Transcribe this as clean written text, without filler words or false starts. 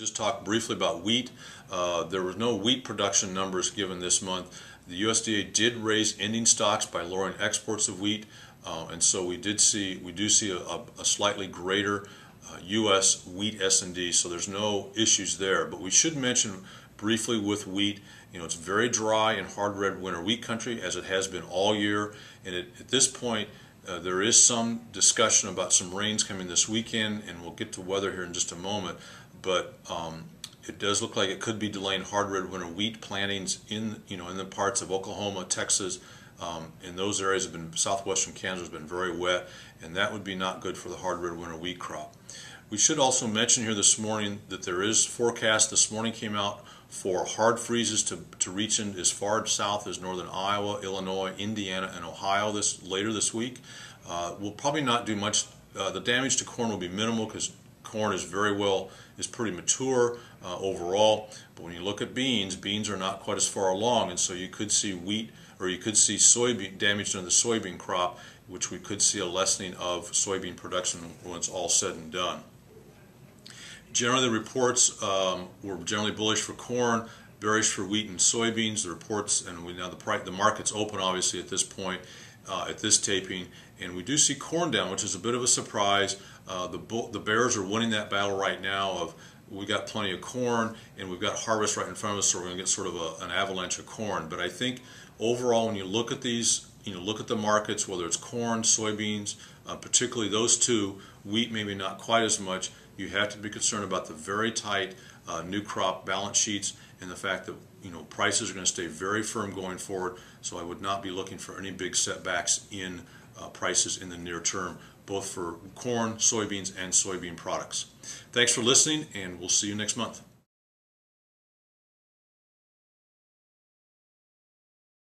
Just talk briefly about wheat. There were no wheat production numbers given this month. The USDA did raise ending stocks by lowering exports of wheat, and so we do see a slightly greater U.S. wheat S&D. So there's no issues there. But we should mention briefly with wheat, it's very dry in hard red winter wheat country, as it has been all year. And at this point, there is some discussion about some rains coming this weekend, and we'll get to weather here in just a moment. But it does look like it could be delaying hard red winter wheat plantings in the parts of Oklahoma, Texas. In those areas have been, southwestern Kansas has been very wet, and that would be not good for the hard red winter wheat crop. We should also mention here this morning that there is forecast this morning came out for hard freezes to reach in as far south as northern Iowa, Illinois, Indiana, and Ohio later this week. We'll probably not do much. The damage to corn will be minimal because corn is pretty mature overall. But when you look at beans are not quite as far along, and so you could see wheat, or you could see soybean damage to the soybean crop, which we could see a lessening of soybean production when it's all said and done. Generally, the reports were generally bullish for corn, bearish for wheat and soybeans. The reports, and the market's open obviously at this point, at this taping, and we do see corn down, which is a bit of a surprise. The bears are winning that battle right now. We got plenty of corn, and we've got harvest right in front of us, so we're going to get sort of an avalanche of corn. But I think overall, when you look at these, look at the markets, whether it's corn, soybeans, particularly those two, wheat maybe not quite as much. You have to be concerned about the very tight new crop balance sheets and the fact that prices are going to stay very firm going forward. So I would not be looking for any big setbacks in prices in the near term, both for corn, soybeans, and soybean products. Thanks for listening, and we'll see you next month.